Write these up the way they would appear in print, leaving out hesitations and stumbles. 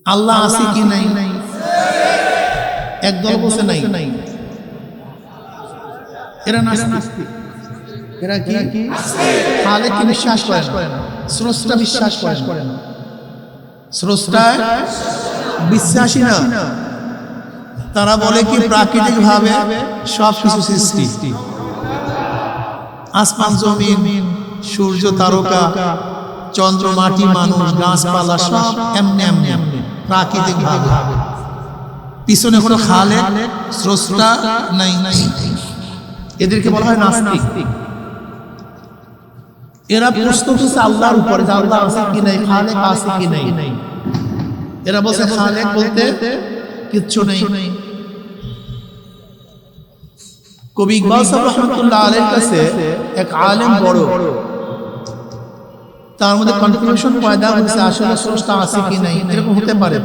আল্লাহ আছে কি নাই? একদল বলছে নাই, এরা নাস্তিক। এরা কি খালেককে বিশ্বাস করে না, স্রষ্টা বিশ্বাস করে না, স্রষ্টা বিশ্বাসী না। তারা বলে কি প্রাকৃতিক ভাবে সব কিছু সৃষ্টি, আসমান জমিন, সূর্য তারকা, চন্দ্র মাটি মানুষ গাছপালা সব এমনি প্রাকৃতিক ভাবে, পিছনে কোনো খালেক স্রষ্টা নাই। এদেরকে বলা হয় নাস্তিক। এরা প্রশ্ন করছে আল্লাহর উপরে, যে আল্লাহ আছে কি নাই, খালেক আছে কি নাই। এরা বলছে খালেক বলতে কিচ্ছু নেই। কবি ইকবাল সাহেব রহমাতুল্লাহ আলাইহির কাছে এক আলেম বড়, তার মধ্যে কনফিউশন পয়দা হয়েছে আসলে স্রষ্টা আছে কি নাই। এরকম হতে পারে।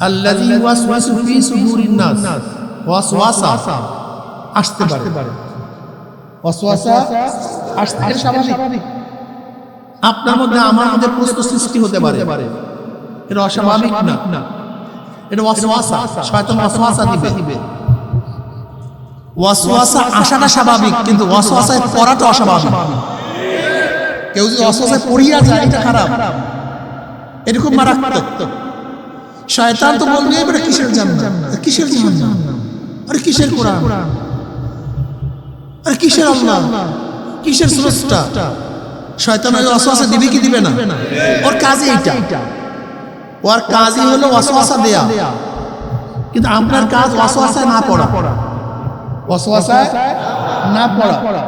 আল্লাযী ওয়াসওয়াসু ফি সুদুরিন নাস, ওয়াসওয়াসা আসতে পারে, ওয়াসওয়াসা আসতে স্বাভাবিক। আপনার মধ্যে আমার মধ্যে প্রশ্ন সৃষ্টি হতে পারে, এটা অস্বাভাবিক না, এটা ওয়াসওয়াসা। শয়তান ওয়াসওয়াসা দিবে। ওয়াসওয়াসা আসাটা স্বাভাবিক, কিন্তু ওয়াসওয়াসায় পড়াটা অস্বাভাবিক। কেউ যদি ওয়াসওয়াসায় পড়িয়া যায় এটা খারাপ, এটা খুব মারাত্মক। শয়তান তো বলবে এটা কিসের জান্নাত, কিসের জাহান্নাম, আরে কিসের কোরআন, আরে কিসের আল্লাহ, কিসের স্রষ্টা। শয়তান ওই ওয়াসওয়াসা দিবে কি দিবে না? ওর কাজই এইটা, ওর কাজই হলো ওয়াসওয়াসা দেয়া। কিন্তু আপনার কাজ ওয়াসওয়াসায় না পড়া, ওয়াসওয়াসায় না পড়া।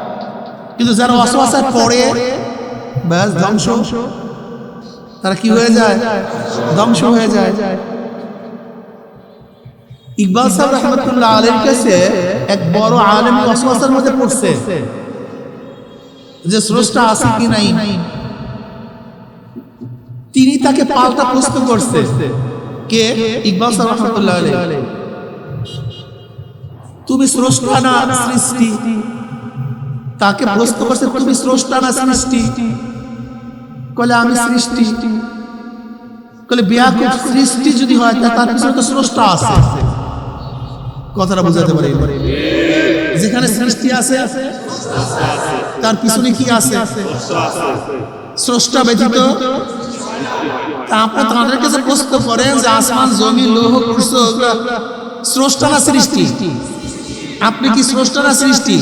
কিন্তু যারা ওয়াসওয়াসায় পড়ে ব্যাস ধ্বংস, তারা কি হয়ে যায়? ধ্বংস হয়ে যায়। ইকবাল সাহেব রহমাতুল্লাহ আলাইহির কাছে এক বড় আলেম ওয়াসওয়াসার মধ্যে পড়ছে যে স্রষ্টা আছে কি নাই। তিনি তাকে পাল্টা প্রশ্ন করছে, কে? ইকবাল সাহেব রহমাতুল্লাহ আলাইহি, তুমি স্রষ্টা না সৃষ্টি? তাকে প্রশ্ন করছে তুমি স্রষ্টা না সৃষ্টি? কলে আমি সৃষ্টি। কলে বিয়াকুব সৃষ্টি যদি হয় তার পিছনে তো স্রষ্টা আছে। কথাটা বুঝাতে পারি? যেখানে সৃষ্টি আছে তার পিছনে কি আছে? স্রষ্টা ব্যতীত। আপনি তাদের কাছে প্রশ্ন করেন যে আসমান জমি লৌহ পুরুষ স্রষ্টা না সৃষ্টি? আপনি কি স্রষ্টা না সৃষ্টি?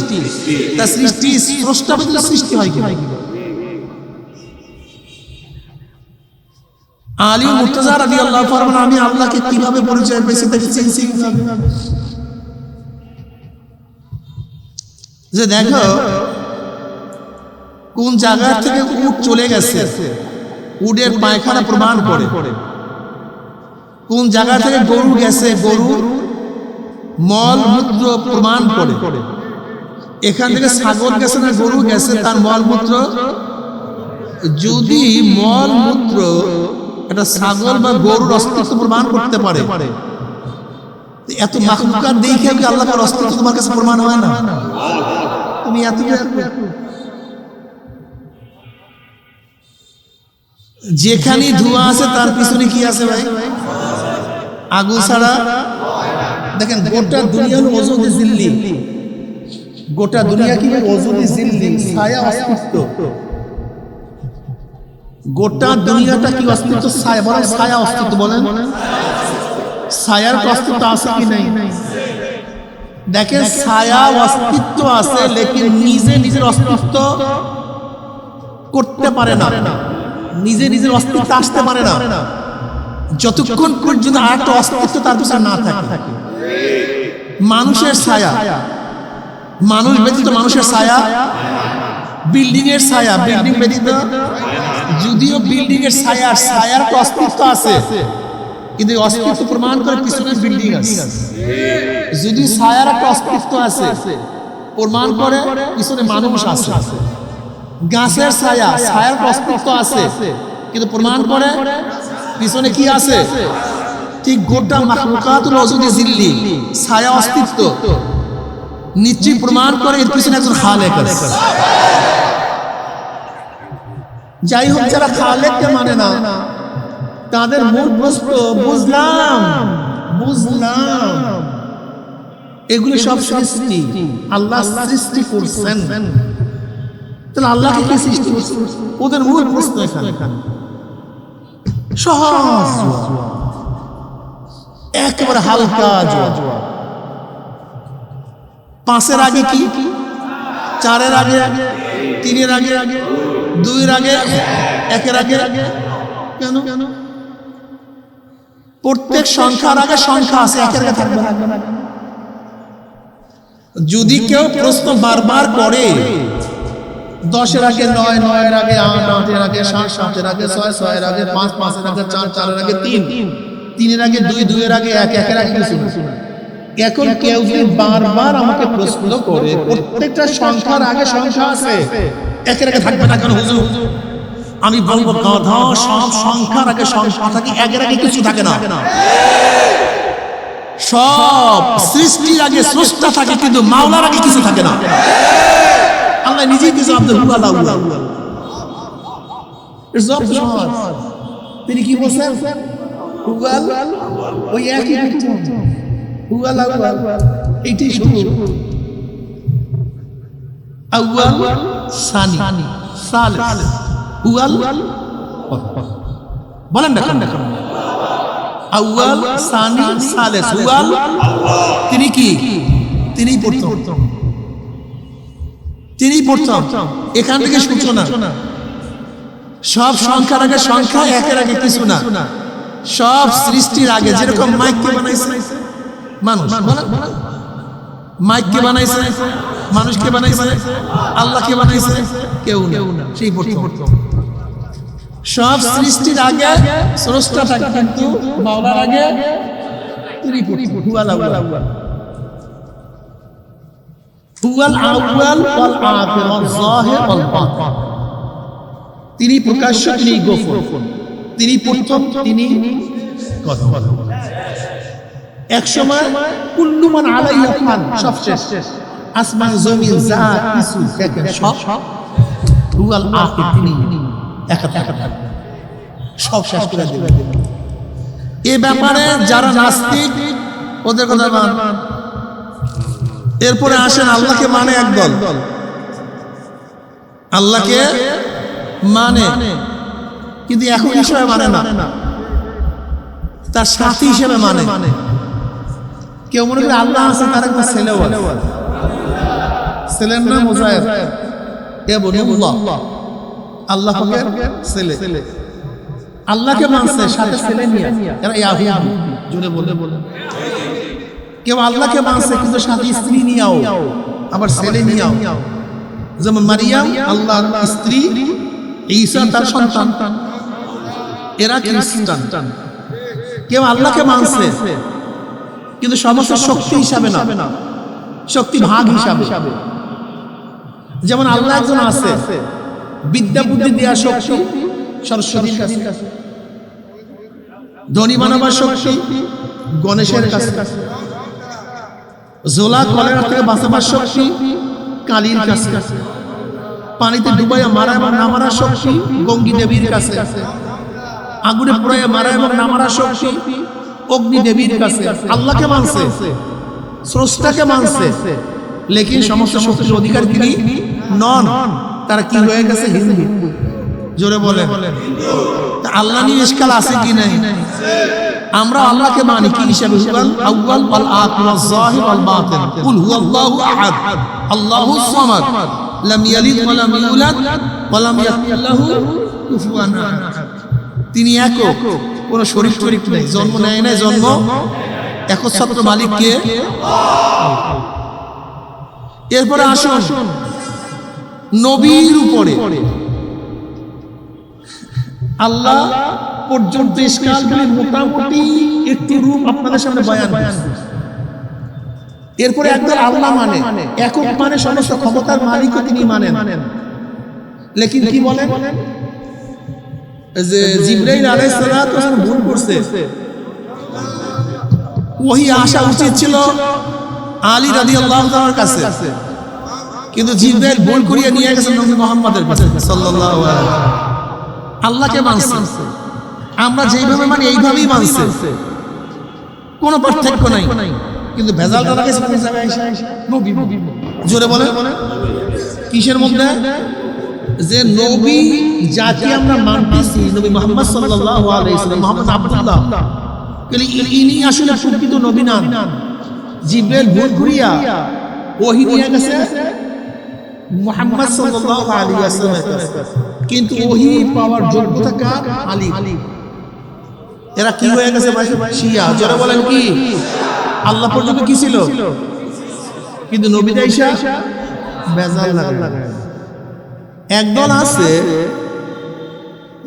তা সৃষ্টি স্রষ্টা ব্যতীত সৃষ্টি হয় কি? আলী মুর্তজা রাদিয়াল্লাহু আনহু আমি আল্লাহকে কিভাবে পরিচয় পেয়েছি দেখেছি যে দেখো কোন জায়গা থেকে উট চলে গেছে, উটের পায়খানা প্রমাণ করে। কোন জায়গা থেকে গরু গেছে, গরুর মল মূত্র প্রমাণ করে। এখান থেকে ছাগল গেছে না গরু গেছে, তার মল মূত্র। যদি মল মূত্র এটা ছাগল বা গরুর অস্তিত্ব প্রমাণ করতে পারে, এত মাখলুকাত দেখে কি আল্লাহর অস্তিত্ব তোমার কাছে প্রমাণ হয় না? তুমি এত যেখানে ধোঁয়া আছে তার পিছনে কি আছে ভাই? আগুন ছাড়া। দেখেন গোটা দুনিয়া হলো ওজুদে জিল্লি, গোটা দুনিয়া কি ওজুদে জিল্লি, ছায়া অস্তিত্ব। গোটা দুনিয়াটা কি অস্তিত্ব? ছায়া। বলেন ছায়া অস্তিত্ব, বলেন ছায়ার অস্তিত্ব আছে কি নাই? দেখেন ছায়া অস্তিত্ব আছে, লেকিন নিজে নিজের অস্তিত্ব করতে পারে না, নিজে নিজের অস্তিত্ব আসতে পারে না যতক্ষণ পর্যন্ত আরেকটা অস্তিত্ব তার পিছনে না থাকে। মানুষের ছায়া, মানুষ ব্যতীত মানুষের ছায়া, বিল্ডিং এর ছায়া, বিল্ডিং ব্যতীত। যদিও বিল্ডিং এর ছায়া, ছায়ার তো অস্তিত্ব আছে, কিন্তু অস্তিত্ব প্রমাণ করে পিছনে বিল্ডিং আছে। যদি ছায়ার একটা অস্তিত্ব আছে প্রমাণ করে পিছনে মানুষ আছে। গাছের ছায়া, ছায়ার অস্তিত্ব আছে কিন্তু প্রমাণ করে পিছনে কি আছে। ঠিক গোটা মাখলুকাতুল ওজুদে জিল্লি, ছায়া অস্তিত্ব নিশ্চয়ই প্রমাণ করে এর পিছনে একজন খালেক আছে। যাই হোক, যারা খালেককে মানে না তাদের মূল প্রশ্ন বুঝলাম এগুলো সব সৃষ্টি, আল্লাহ সৃষ্টি করছেন, তাহলে আল্লাহকে কে সৃষ্টি করছে? ওদের মূল প্রশ্ন এখানে। সহজ একেবারে হালকা জবাব। 5-এর আগে কি? 4-এর আগে, 3-এর আগে, 2-এর আগে, 1-এর আগে। কেন? প্রত্যেক সংখ্যার আগে সংখ্যা আছে, 1-এর আগে থাকবে না। যদি কেউ প্রশ্ন বারবার করে 10-এর আগে 9, 9-এর আগে 8, 8-এর আগে 7, 7-এর আগে 6, 6-এর আগে 5, 5-এর আগে 4, 4-এর আগে 3, 3-এর আগে 2, 2-এর আগে 1, 1-এর আগে কিছু। এখন কেউ যদি বারবার আমাকে প্রশ্ন করে প্রত্যেকটা সংখ্যার আগে সংখ্যা আছে, 1-এর আগে থাকবে না কেন হুজুর? আমি বলবো গাধা, সব সংখ্যার আগে সংখ্যা থাকে, 1-এর আগে কিছু থাকে না। সব সৃষ্টির আগে স্রষ্টা থাকে, কিন্তু মাওলার আগে কিছু থাকে না। আল্লাহ নিজেই কিছু আব্দুল হুয়াল আউয়াল। তিনি কি বলছেন? হুয়াল, ওই একই হুয়াল আউয়াল, এইটাই শুরু। আউয়াল, সানি, সালেস, হুয়াল, বলেন না কেন? আউয়াল, সানি, সালেস, হুয়াল। তিনি কি? তিনি প্রথম। এখান থেকে সূচনা। সব সংখ্যার আগে সংখ্যা, 1-এর আগে কিছু না। সব সৃষ্টির আগে, যেরকম মাইককে বানাইছে মানুষ, মাইককে বানাইছে, মানুষকে বানাইছে, আল্লাহকে বানাইছে কেউ না, সেই প্রথম। সব সৃষ্টির আগে স্রষ্টা থাকে, কিন্তু মাওলার আগে তিনি প্রথম। হুয়াল আউয়াল, হুয়াল আউয়াল ওয়াল আখির ওয়াল যাহির ওয়াল বাতিন। তিনি প্রকাশ্য, তিনি গোপন, তিনি প্রথম, তিনি কথা। এক সময় কুল্লু মান আলাইহা ফান, সব শেষ। আসমান জমিন যা কিছু দেখেন সব হুয়াল আখির, তিনি একা থাকবেন, সব শেষ করে দেবেন। এই ব্যাপারে যারা নাস্তিক ওদের কথা মান। এরপরে আসেন আল্লাহকে মানে একদল, আল্লাহকে মানে কিন্তু এখন হিসেবে মানে না, তার সাথী হিসেবে মানে। কেউ মনে করে আল্লাহ আছে, তার একটা ছেলেও আছে, ছেলের নাম মুজাহিদ ইবনুল্লাহ, আল্লাহ পাকের ছেলে। আল্লাহকে মানছে, সাথে ছেলে নিয়ে, এরা ইয়াহুদি। জোরে বলে কেউ আল্লাহকে মানছে, কিন্তু সাথে স্ত্রী নিয়েও, আবার ছেলে নিয়েও। যেমন মারিয়াম আল্লাহর স্ত্রী, ঈসা তার সন্তান। এরা খ্রিস্টান। কেউ আল্লাহকে মানছে, কিন্তু সমস্ত শক্তি হিসাবে না, শক্তি ভাগ হিসাবে। যেমন আল্লাহ একজন আছে, বিদ্যা বুদ্ধি দেওয়ার শক্তি সরস্বতীর কাছে, ধনী বানাবার শক্তি গণেশের কাছে, জোলা কলেরা থেকে বাঁচাবার শক্তি কালীর কাছে, পানিতে ডুবাইয়া মারা এবং নামার শক্তি গঙ্গী দেবীর কাছে, আগুনে পোড়াইয়া মারা এবং নামার শক্তি অগ্নি দেবীর কাছে। আল্লাহকে মানছে, স্রষ্টাকে মানছে, লেকিন সমস্ত শক্তির অধিকার তিনি নন। তারা কি হয়ে গেছে? হিন্দু। জোরে বলে আল্লাহ নিয়ে ইশকাল আছে কি নাই? আমরা আল্লাহকে মানি কি হিসাবে? হুয়াল আউয়াল ওয়াল আখির ওয়াল যাহির ওয়াল বাতিন। কুল হুয়াল্লাহু আহাদ আল্লাহুস সামাদ লাম ইয়ালিদ ওয়া লাম ইউলাদ ওয়া লাম ইয়াকুল লাহু কুফুয়ান আহাদ। তিনি একক, কোনো শরীক নেই, জন্ম নেয় নাই, জন্ম একচ্ছত্র মালিক কে? এরপরে আসুন নবীর উপরে আল্লাহ পর্যন্ত ইশকালগুলি মোটামুটি একটু রূপ আপনাদের সামনে বয়ান। এরপরে একদল আল্লাহ মানে একক, মানে সমস্ত ক্ষমতার মালিকও তিনি মানেন, লেকিন কি বলেন যে জিবরাইল আলাইহিস সালাতু ওয়াস সালাম ভুল করছে, ওহী আসা উচিত ছিল আলী রাদিয়াল্লাহু তাআলার কাছে, কিন্তু জিবরাইল ভুল করিয়া নিয়ে গেছে নবী মুহাম্মদের কাছে সাল্লাল্লাহু আলাইহি ওয়াসাল্লাম। আল্লাহকে মানছে, আমরা যেইভাবে মানে এইভাবেই মানছে, কোনো পার্থক্য নাই। কিন্তু ভেজালটা লাগাইছে কোন জায়গায় এসে? নবী। জোরে বলে কিসের মধ্যে? যে নবী যাকে আমরা মানতেছি, নবী মুহাম্মদ সাল্লাল্লাহু আলাইহি ওয়াসাল্লাম, মুহাম্মদ আব্দুল্লাহ, কিন্তু ইনি আসলে প্রকৃত নবী না। জিবরাইল ভুল ঘুরিয়া ওহী নিয়ে গেছে মুহাম্মদ সাল্লাল্লাহু আলাইহি ওয়াসাল্লামের কাছে, কিন্তু ওহী পাওয়ার যোগ্যতা কার? আলী। এরা কি হয়ে গেছে ভাই? শিয়া। যারা বলেন কি আল্লাহ পর্যন্ত কি ছিল, কিন্তু নবী আয়েশা বেজাল লাগায়। একদল আছে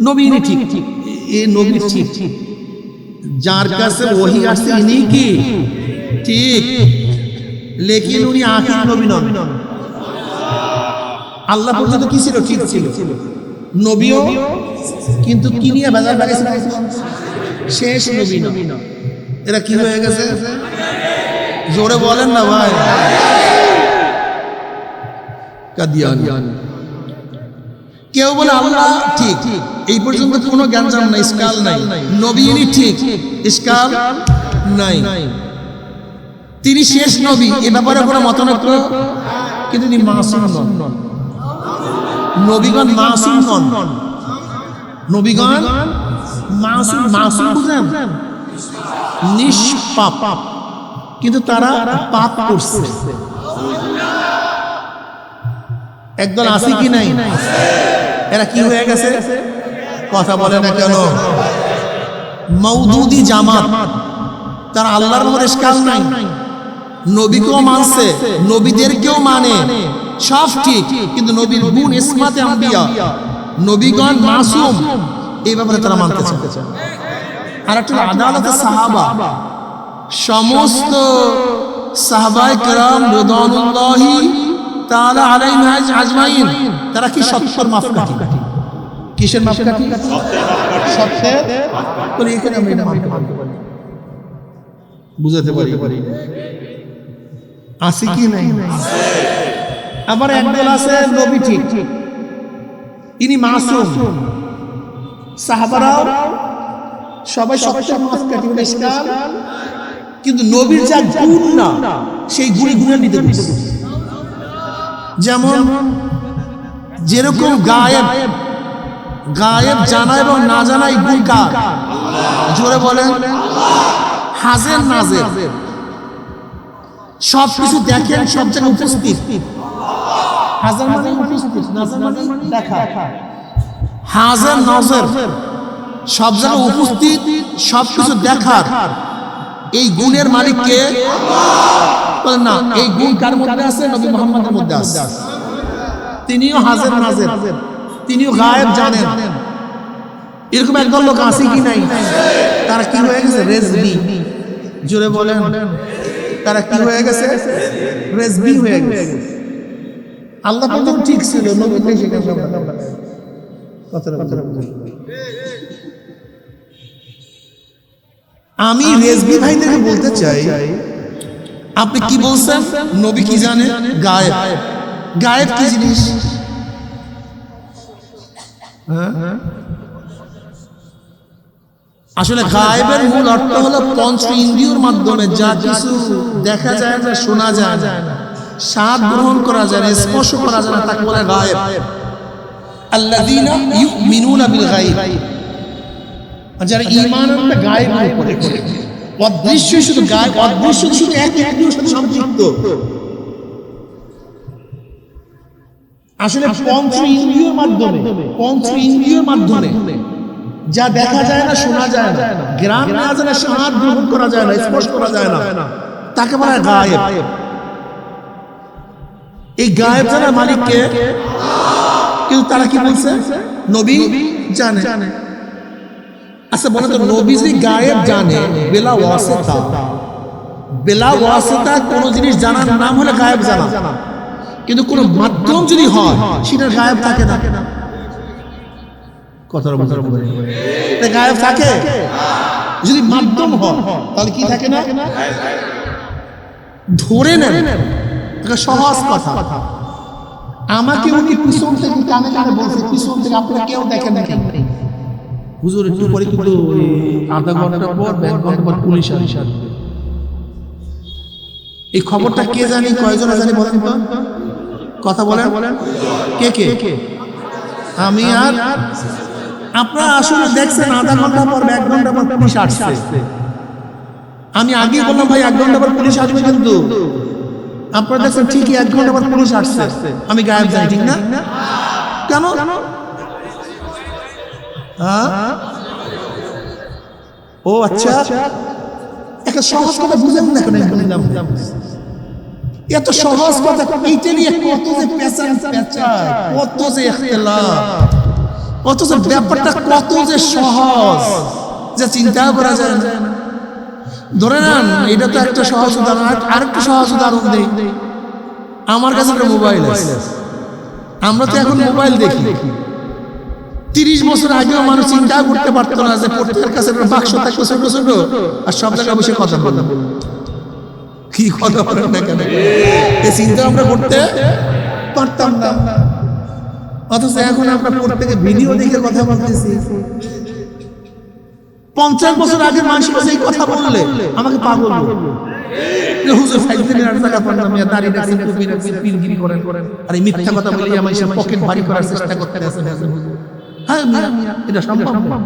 নবী ঠিক, এই নবী ঠিক, যার কাছে ওহী আসছে ইনি কি ঠিক, লেকিন উনি আখির নবী নন। আল্লাহ পর্যন্ত কি ছিল? ঠিক ছিল, নবীও, কিন্তু কি নিয়ে বেজাল লাগাইছে? শেষ নবী না। এরা কি হয়ে গেছে? জোরে বলেন না ভাই। কাদিয়ান। কেউ বলে আল্লাহ ঠিক, এই পর্যন্ত কোনো জ্ঞানজাম নাই, ইশকাল নাই। নবী ঠিক, ইশকাল নাই। তিনি শেষ নবী, এ ব্যাপারে কোনো মতানৈক্য, কিন্তু তিনি মাসুম নন। নবীগণ মাসুম নন। নবীগণ মাসুম। মাসুম বুঝেন? নিষ্পাপ, কিন্তু তারা পাপ করছে। একদল আছে কি নাই? এরা কি হয়ে গেছে? কথা বলে না কেন? মওদুদি জামাত। তারা আল্লাহর উপর ইশকাল নাই, নবীকেও মানছে, নবীদেরকেও মানে, সব ঠিক, কিন্তু নবীর গুণ ইসমাতে আম্বিয়া, নবীগণ মাসুম, এই ব্যাপারে তারা মানতে চায়। আর একটা আদালতে সাহাবা, সমস্ত সাহাবায়ে কেরাম রিদওয়ানুল্লাহি তাআলা আলাইহিম আজমাইন, তারা কি সত্যের মাপকাঠি? কিসের মাপকাঠি? সত্যের। তো এখানে আমরা এটা মানতে পারি, বুঝাতে পারি আছে কি নাই? আবার একদল আছে নবী ঠিক, ইনি মাসুম, সাহাবারাও সবাই সত্যের মাপকাঠি, ইশকাল, কিন্তু নবীর যা গুণ না, সেই গুণে নিতে পারছে। যেমন যেরকম গায়েব জানা এবং না জানা এই গুণ কার? জোরে বলেন। হাজের নাজের, সব কিছু দেখেন, সব জায়গায় উপস্থিত। হাজার মানে উপস্থিত, নাজের মানে দেখা। হাজের নাজের, সব জায়গায় উপস্থিত, সব কিছু দেখার এই গুণের মালিক কে? না, এই গুণ কার মধ্যে আছে? নবী মুহাম্মদের মধ্যে আছে। তিনিও হাজের নাজের, তিনিও গায়েব জানেন। এরকম একদল লোক আছে কি নাই? তারা কি হয়ে গেছে? রেজবি। জোরে বলেন, তারা কি হয়ে গেছে? রেজবি হয়ে গেছে। আল্লাহ পর্যন্ত ঠিক ছিল, নবী এসে গেছে। আমি রেজবি ভাইদেরকে বলতে চাই, আপনি কি বলছেন? নবী কি জানে? গায়েব। গায়েব কি জিনিস? আসলে গায়েবের মূল অর্থ হলো পঞ্চ ইন্দ্রিয়র মাধ্যমে যা কিছু দেখা যায় না, শোনা যায় না, স্বাদ গ্রহণ করা যায় না, স্পর্শ করা যায় না, তাকে বলে গায়েব। আল্লাযীনা ইউমিনুনা বিল গায়ব, যারা ঈমান আনবে গায়েবের উপরে, অদৃশ্য শুধু গায়েব, অদৃশ্য শুধু এক ইন্দ্রিয়ের সাথে সম্পৃক্ত। আসলে পঞ্চ ইন্দ্রিয়ের মাধ্যমে যা দেখা যায় না, শোনা যায় না, গ্রাম নেওয়া যায় না, স্বাদ গ্রহণ করা যায় না, স্পর্শ করা যায় না, তাকে বলা হয় গায়েব। এই গায়েব জানার মালিক কে? কিন্তু তারা কি বলছে? নবী জানে। আচ্ছা বলে তো, নবী যদি গায়েব জানে বেলা ওয়াসিতা, কোন জিনিস জানার নাম হলে গায়েব জানা, কিন্তু কোন মাধ্যম যদি হয় সেটা গায়েব থাকে না। কথার মতো গায়েব থাকে। যদি মাধ্যম হয় তাহলে কি থাকে না? ধরে নেন, সহজ কথা, আমাকে উনি পিছন থেকে কানে কানে বলছে, পিছন থেকে আপনারা কেউ দেখেন না, হুজুর একটু পরে কিন্তু আধা ঘন্টা পর এক ঘন্টা পর পুলিশ আসবে। এই খবরটা কে জানি, কয়জনে জানি বলেন তো, কথা বলেন কে কে? আমি আর আপনারা আসলে দেখছেন আধা ঘন্টা পর এক ঘন্টা পর পুলিশ আসছে। আমি আগে বললাম ভাই 1 ঘন্টা পর পুলিশ আসবে, কিন্তু আপনারা দেখছেন ঠিকই 1 ঘন্টা পর পুলিশ আসছে। আমি গায়েব যাই, ঠিক না? কেন? ও আচ্ছা, একটা সহজ কথা বুঝেন না কেন? এত সহজ কথা, এইটা নিয়ে কত যে পেঁচায়, কত যে ইখতিলাফ, কত যে ব্যাপারটা কত যে সহজ যে চিন্তা করা যায় না। ধরে নেন এটা তো একটা সহজ উদাহরণ, আরেকটা সহজ উদাহরণ দেই। আমার কাছে একটা মোবাইল আছে, আমরা তো এখন মোবাইল দেখি। 30 বছর আগেও মানুষ চিন্তা করতে পারতো না যে প্রত্যেকের কাছে একটা বাক্স থাকতো ছোট ছোট, আর সব জায়গায় বসে কথা বলবো। কি কথা বলেন না কেন? এই চিন্তা আমরা করতে পারতাম না, অথচ এখন আমরা প্রত্যেকে ভিডিও দেখে কথা বলতেছি। 50 বছর আগে মানুষের কাছে এই কথা বললে আমাকে পাগল বলবে। হুজুর ফাইজলামি আর টাকা পান না, মিয়া দাড়ি রাখছেন, টুপি রাখছেন, পীরগিরি করেন, আর এই মিথ্যা কথা বলি আমার সব পকেট ভারী করার চেষ্টা করতে আছেন। হ্যাঁ মিয়া, এটা সম্ভব না।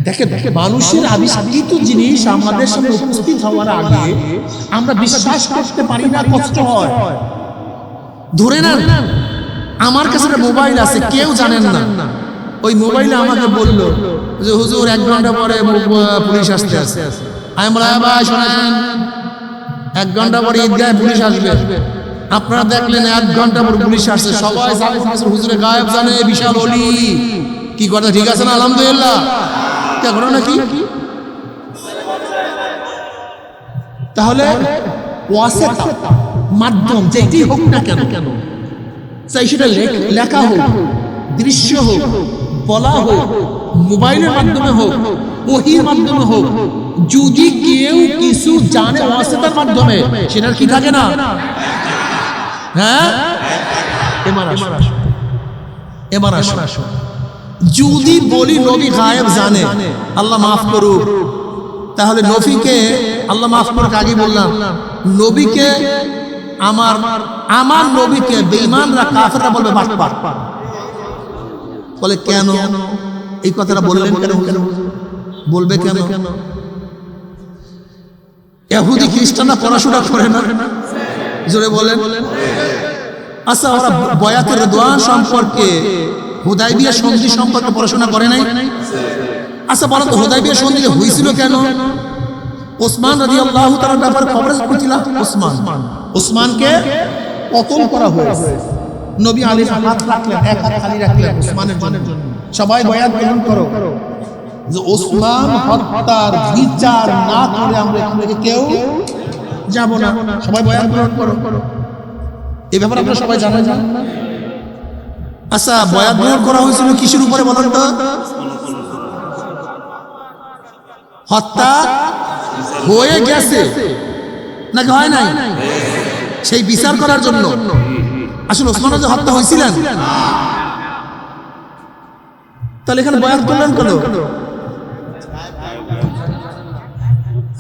দেখে মানুষের আবিষ্কৃত জিনিস আমাদের সামনে উপস্থিত হওয়ার আগে আমরা বিশ্বাস করতে পারি না, কষ্ট হয়। ধরে নেন আমার কাছে একটা মোবাইল আছে, কেউ জানেন না। ওই মোবাইলে আমাকে বললো যে হুজুর 1 ঘন্টা পরে পুলিশ আসতে আছে। আমি বললাম ভাই শোনেন, 1 ঘন্টা পরে ঈদগাহে পুলিশ আসবে। আপনারা দেখলেন 1 ঘন্টা পর পুলিশ আসছে, সবাই হুজুরের গায়েব জানে, বিশাল ওলি। কি কথা ঠিক আছে না? আলহামদুলিল্লাহ। ঘটনা কি? তাহলে মাধ্যম যেটাই হোক না কেন, চাই সেটা লেখা হোক, দৃশ্য হোক, বলা হোক, মোবাইলের মাধ্যমে হোক, ওহীর মাধ্যমে হোক, যদি কেউ কিছু জানে ওয়াসিতার মাধ্যমে, সেটার কি থাকে না? হ্যাঁ, এবার আসো। যদি বলি নবী গায়েব জানে, আল্লাহ মাফ করুক, তাহলে নবীকে আল্লাহ মাফ করুক, আগে বললাম নবীকে আমার নবীকে বেঈমানরা কাফেররা বলবে বাটপার। বলে কেন এই কথাটা বললেন কেন? বলবে কেন? ইহুদি খ্রিস্টানরা পড়াশোনা করে না? জোরে বলেন। আচ্ছা, ওরা বয়াতের রিদওয়ান সম্পর্কে, হুদায়বিয়া সন্ধি সম্পর্কে পড়াশোনা করে নাই? আচ্ছা বলো তো, হুদায়বিয়া সন্ধি হয়েছিল কেন? ওসমান রাদিয়াল্লাহু তাআলার ব্যাপারে খবর ছিল। ওসমানকে কতল করা হয়েছে। নবী আলী হাত রাখলেন, এক হাত খালি রাখলেন ওসমানের জন্য। সবাই বয়াত গ্রহণ করো যে ওসমান হত্যার বিচার না করে আমরা এখান থেকে কেউ যাব না। সবাই বয়াত গ্রহণ করো। এই ব্যাপারে আপনারা সবাই জানেন না? আচ্ছা, বয়াত গ্রহণ করা হয়েছিল কিসের উপরে বলেন তো? হত্যা হয়ে গেছে নাকি হয় নাই? সেই বিচার করার জন্য। আসলে ওসমান যে হত্যা হয়েছিলেন, তাহলে এখানে বয়াত করলেন কেন?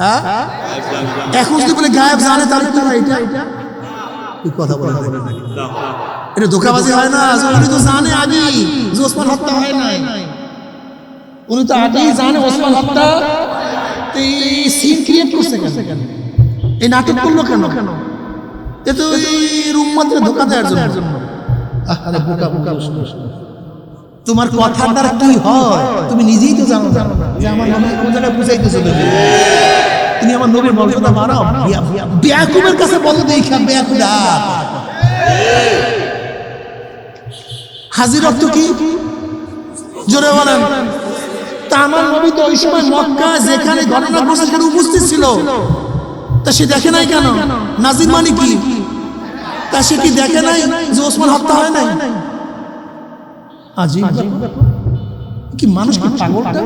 হ্যাঁ, এখন যদি বলে গায়েব জানে, তাহলে এটা কথা বলে এটা ধোঁকাবাজি হয় না? উনি তো জানে আগেই যে ওসমান হত্যা হয় নাই। উনি তো আগেই জানে ওসমান হত্যা। এই সিন ক্রিয়েট করছে কেন? এই নাটক করলো কেন? এ তো এই উম্মতকে ধোঁকা দেওয়ার জন্য। আরে বোকা বোকা, তোমার কথার দ্বারা কি হয় তুমি নিজেই তো জানো না যে আমার নবী কোন জায়গায় বুঝাইতেছে। তুমি আমার নবীর মর্যাদা বাড়াও। বেয়াকুবের কাছে বলো দেখা, বেয়াকুদা হাজির অর্থ কি? জোরে বলেন। তা আমার নবী তো ওই সময় মক্কা যেখানে ঘটনা ঘটছে সেখানে উপস্থিত ছিল, তা সে দেখে নাই কেন? নাজির মানে কি? তা সে কি দেখে নাই যে ওসমান হত্যা হয় নাই? আজীব কি মানুষ, কি পাগলটা?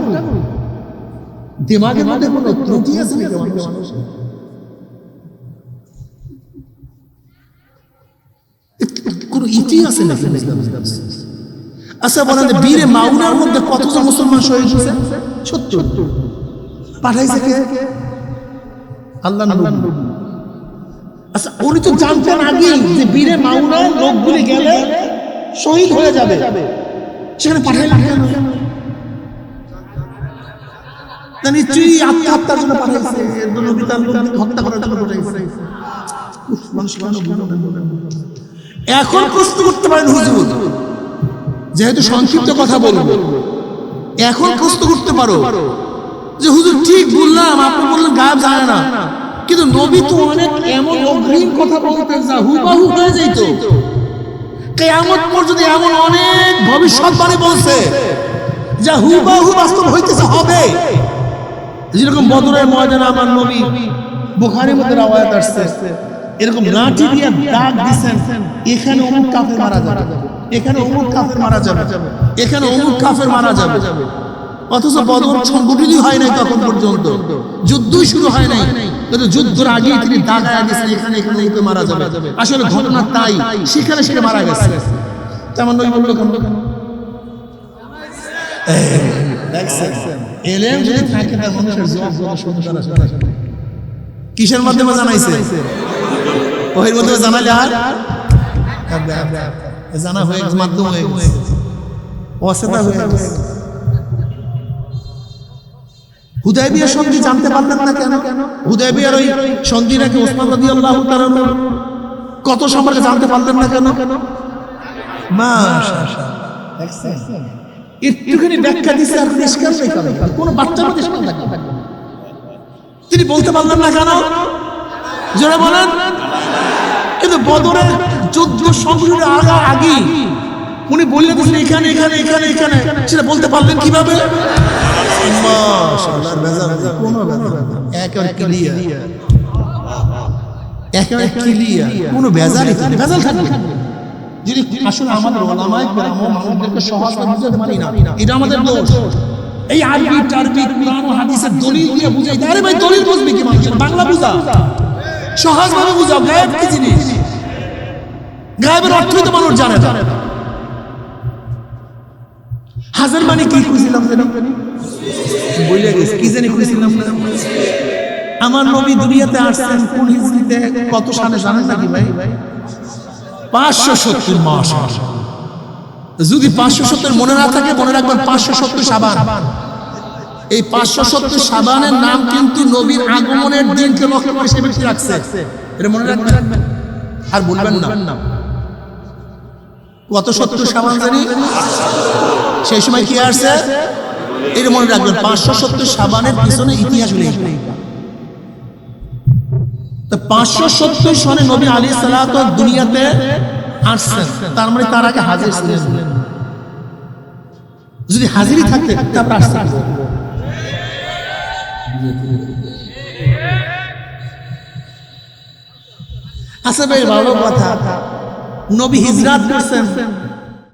দিমাগের মধ্যে কোনো ত্রুটি আছে নাকি মানুষের? কোনো ইতিহাস আছে নাকি? আচ্ছা বলেন বীরে মাউনার মধ্যে কতজন মুসলমান শহীদ হয়েছে? 70। পাঠাইছে কে? আল্লাহ নবী। আচ্ছা উনি তো জানতেন আগে যে বীরে মাউনার লোকগুলি গেলে শহীদ হয়ে যাবে, সেখানে পাঠাইলেন কেন? নিশ্চয়ই আত্মহত্যার জন্য পাঠাইছে, নবী তার লোককে হত্যা করার জন্য পাঠাইছে। এখন প্রশ্ন করতে পারেন হুজুর, যেহেতু সংক্ষিপ্ত কথা বলবো, এখন প্রশ্ন করতে পারো যে হুজুর ঠিক বললাম, আপনি বললেন গায়েব জানে না, কিন্তু নবী তো অনেক এমন অগ্রিম কথা বলতেন যা হুবহু হয়ে যেত। কিয়ামত পর্যন্ত এমন অনেক ভবিষ্যৎবাণী বলছে যা হুবহু বাস্তব হইতেছে, হবে। যেরকম বদরের ময়দানে আমার নবী, বুখারীর মধ্যে রওয়ায়াত আসছে, এরকম লাঠি দিয়ে দাগ দিবেন, এখানে অমুক কাফের মারা যাবে, এখানে অমুক কাফের মারা যাবে, এখানে অমুক কাফের মারা যাবে। অথচ বদর সংগঠিতই হয় নাই, তখন পর্যন্ত যুদ্ধই শুরু হয় নাই, কিন্তু যুদ্ধের আগে তিনি দাগায় দিয়েছেন এখানে এখানে অমুক মারা যাবে। আসলে ঘটনা তাই, সেখানে সেখানে মারা গেছে। তেমন নবী বলল কেন? এলেম যদি থাকে তার মানুষের জবাব দেওয়ার সুন্দর আছে। কিসের মাধ্যমে জানাইছে? ওহির মধ্যে জানালে আর জানা হয়ে গেছে, মাধ্যম হয়ে গেছে, অচেনা হয়ে গেছে। হুদায়বিয়ার সন্ধি জানতে পারলেন না কেন? হুদায়বিয়ার ওই সন্ধি নাকি ওসমান রাদিয়াল্লাহু তাআলা কত সম্পর্কে জানতে পারলেন না কেন? মাশাআল্লাহ, একটুখানি ব্যাখ্যা দিচ্ছে আর পরিষ্কার হয়ে গেল। কোন বাচ্চার মধ্যে সন্দেহ থাকবে না। তিনি বলতে পারলেন না কেন? জোরে বলেন। কিন্তু বদরের যুদ্ধ সংঘটিত আগে উনি বললেন এখানে এখানে এখানে এখানে, সেটা বলতে পারলেন কিভাবে? মাশাআল্লাহ, ভেজাল কোনো ভেজাল না, একেবারে ক্লিয়ার, একেবারে ক্লিয়ার, কোনো ভেজালই নেই। ভেজাল থাকবে যদি আসলে আমাদের ওলামায়ে কেরাম আমাদেরকে সহজ বুঝাতে পারি না, এটা আমাদের দোষ। এই আরবি টারবি কুরআন ও হাদিসের দলিল দিয়ে বুঝাই, আরে ভাই দলিল বুঝবে কি মানুষ? বাংলা বুঝা, সহজভাবে বুঝাও। গায়েব কি জিনিস? গায়েবের অর্থই তো মানুষ জানে না। হাজার মানে কি কইছিলাম জানি, বলে গেছি কি জানি কইছিলাম না। আমার নবী দুনিয়াতে আসছেন কোন হিজরিতে, কত সালে জানেন নাকি ভাই? 570 মাস। যদি 570 মনে না থাকে, মনে রাখবেন 570 শাবান। এই 570 শাবানের নাম কিন্তু নবীর আগমনের দিনকে লক্ষ্য করে সে ব্যক্তি রাখছে, এটা মনে রাখবেন আর বলবেন না। কত 70 শাবান জানি, সেই সময় কি আসছে এটা মনে রাখবেন। 570 শাবানের পিছনে ইতিহাস লেখা। তো 570 সনে নবী আলাইহিস সালাতু দুনিয়াতে আসছেন, তার মানে তার আগে হাজির ছিলেন। যদি হাজিরি থাকতে তারপর আসতেন। আচ্ছা ভাই, ভালো কথা, নবী হিজরত করছেন